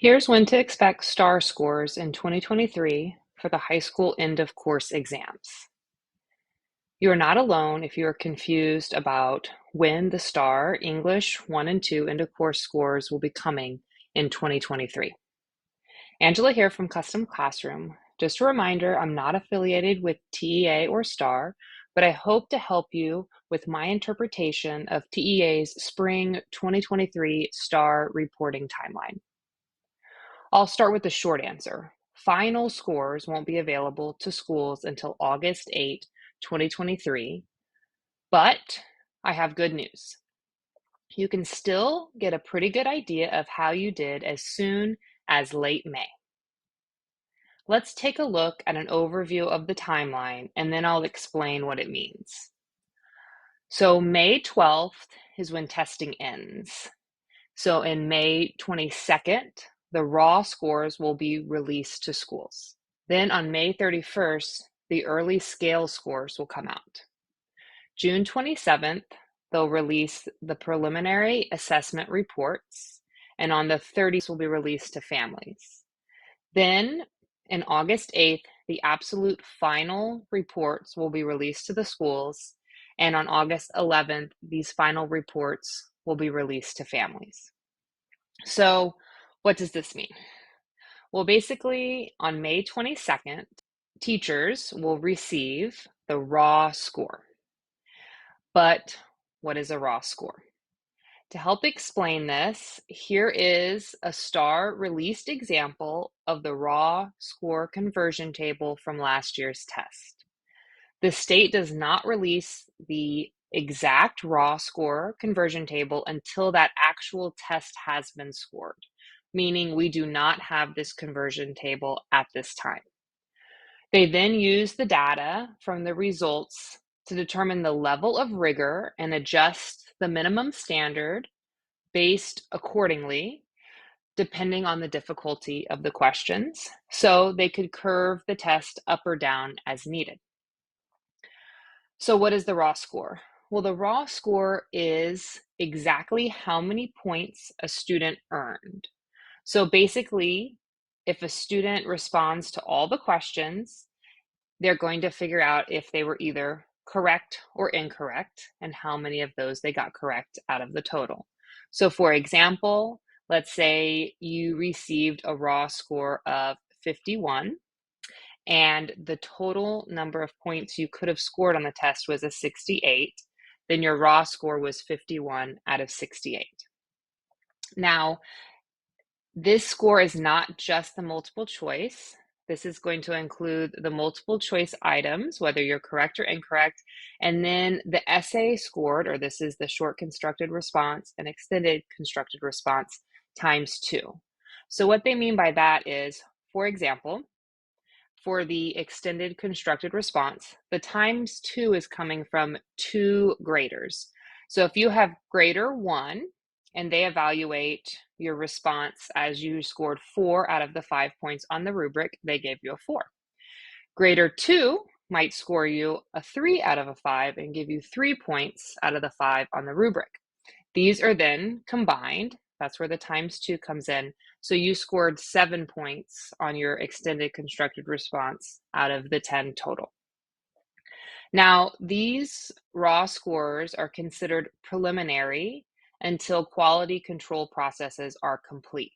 Here's when to expect STAAR scores in 2023 for the high school end of course exams. You are not alone if you are confused about when the STAAR English 1 and 2 end of course scores will be coming in 2023. Angela here from Custom Classroom. Just a reminder, I'm not affiliated with TEA or STAAR, but I hope to help you with my interpretation of TEA's spring 2023 STAAR reporting timeline. I'll start with the short answer. Final scores won't be available to schools until August 8, 2023, but I have good news. You can still get a pretty good idea of how you did as soon as late May. Let's take a look at an overview of the timeline, and then I'll explain what it means. So May 12th is when testing ends. So in May 22nd, the raw scores will be released to schools. Then on May 31st, the early scale scores will come out. June 27th, they'll release the preliminary assessment reports, and on the 30th will be released to families. Then in August 8th, the absolute final reports will be released to the schools, and on August 11th, these final reports will be released to families. So what does this mean? Well, basically on May 22nd, teachers will receive the raw score. But what is a raw score? To help explain this, here is a STAAR released example of the raw score conversion table from last year's test. The state does not release the exact raw score conversion table until that actual test has been scored, meaning we do not have this conversion table at this time. They then use the data from the results to determine the level of rigor and adjust the minimum standard based accordingly, depending on the difficulty of the questions, so they could curve the test up or down as needed. So what is the raw score? Well, the raw score is exactly how many points a student earned. So basically, if a student responds to all the questions, they're going to figure out if they were either correct or incorrect and how many of those they got correct out of the total. So for example, let's say you received a raw score of 51 and the total number of points you could have scored on the test was a 68, then your raw score was 51 out of 68. Now, this score is not just the multiple choice. This is going to include the multiple choice items, whether you're correct or incorrect, and then the essay scored, or this is the short constructed response and extended constructed response, times 2. So what they mean by that is, for example, for the extended constructed response, the times 2 is coming from 2 graders. So if you have grader 1 and they evaluate your response as you scored 4 out of the 5 points on the rubric, they gave you a 4. Grader 2 might score you a 3 out of a 5 and give you 3 points out of the 5 on the rubric. These are then combined. That's where the times 2 comes in. So you scored 7 points on your extended constructed response out of the 10 total. Now, these raw scores are considered preliminary until quality control processes are complete.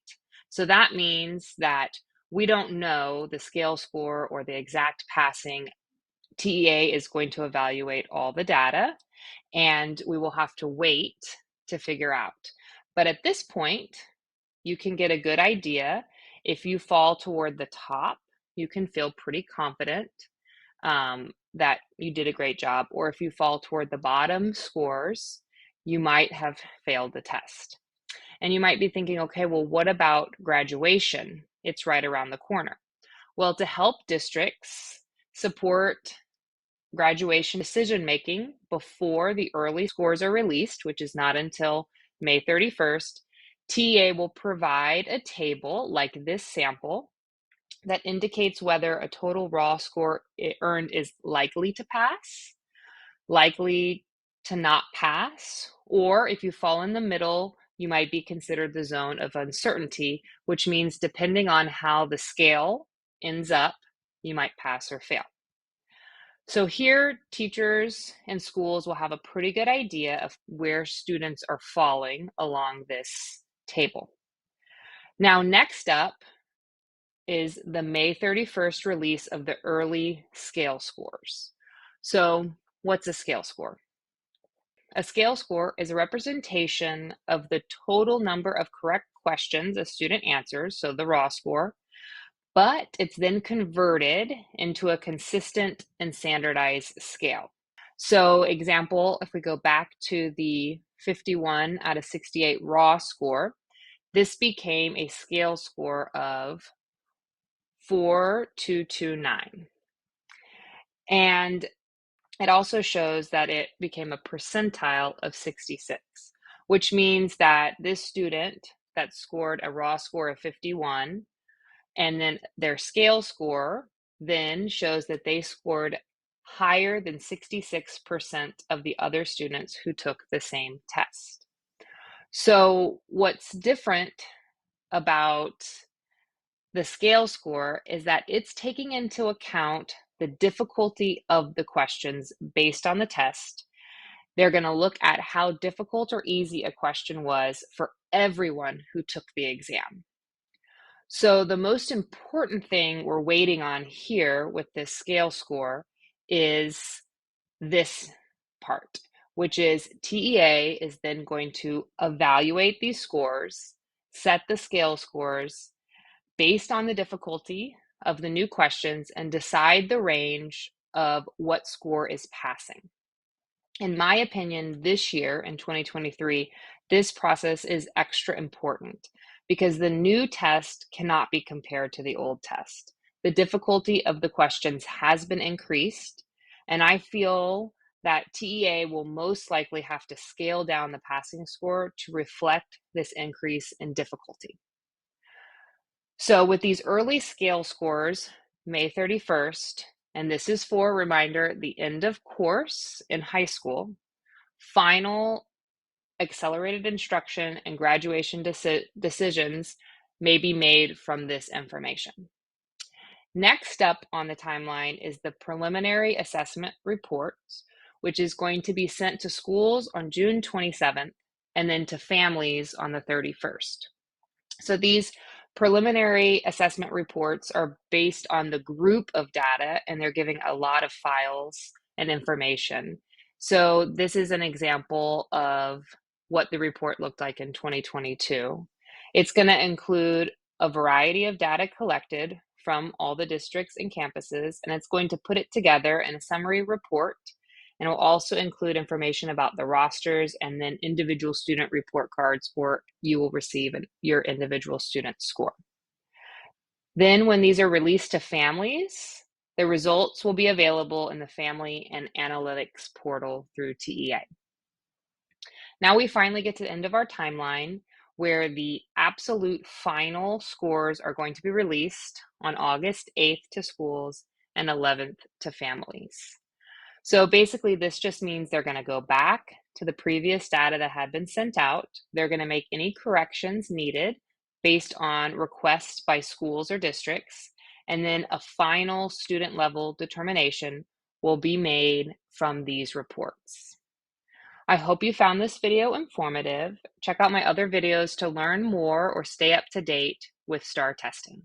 So that means that we don't know the scale score or the exact passing. TEA is going to evaluate all the data, and we will have to wait to figure out. But at this point, you can get a good idea. If you fall toward the top, you can feel pretty confident that you did a great job. Or if you fall toward the bottom scores, you might have failed the test. And you might be thinking, okay, well, what about graduation? It's right around the corner. Well, to help districts support graduation decision making before the early scores are released, which is not until May 31st, TA will provide a table like this sample that indicates whether a total raw score earned is likely to pass, likely to not pass, or if you fall in the middle, you might be considered the zone of uncertainty, which means depending on how the scale ends up, you might pass or fail. So here, teachers and schools will have a pretty good idea of where students are falling along this table. Now, next up is the May 31st release of the early scale scores. So what's a scale score? A scale score is a representation of the total number of correct questions a student answers, so the raw score, but it's then converted into a consistent and standardized scale. So example, if we go back to the 51 out of 68 raw score, this became a scale score of 4229. And it also shows that it became a percentile of 66, which means that this student that scored a raw score of 51 and then their scale score then shows that they scored higher than 66% of the other students who took the same test. So what's different about the scale score is that it's taking into account the difficulty of the questions based on the test. They're going to look at how difficult or easy a question was for everyone who took the exam. So the most important thing we're waiting on here with this scale score is this part, which is TEA is then going to evaluate these scores, set the scale scores based on the difficulty of the new questions, and decide the range of what score is passing. In my opinion, this year in 2023, this process is extra important because the new test cannot be compared to the old test. The difficulty of the questions has been increased, and I feel that TEA will most likely have to scale down the passing score to reflect this increase in difficulty. So with these early scale scores, May 31st, and this is for, reminder, the end of course in high school, final accelerated instruction and graduation decisions may be made from this information. Next up on the timeline is the preliminary assessment reports, which is going to be sent to schools on June 27th and then to families on the 31st. So these preliminary assessment reports are based on the group of data, and they're giving a lot of files and information. So this is an example of what the report looked like in 2022. It's going to include a variety of data collected from all the districts and campuses, and it's going to put it together in a summary report. And it will also include information about the rosters and then individual student report cards, or you will receive your individual student score. Then when these are released to families, the results will be available in the Family and Analytics portal through TEA. Now we finally get to the end of our timeline where the absolute final scores are going to be released on August 8th to schools and 11th to families. So basically, this just means they're going to go back to the previous data that had been sent out. They're going to make any corrections needed based on requests by schools or districts, and then a final student level determination will be made from these reports. I hope you found this video informative. Check out my other videos to learn more or stay up to date with STAAR testing.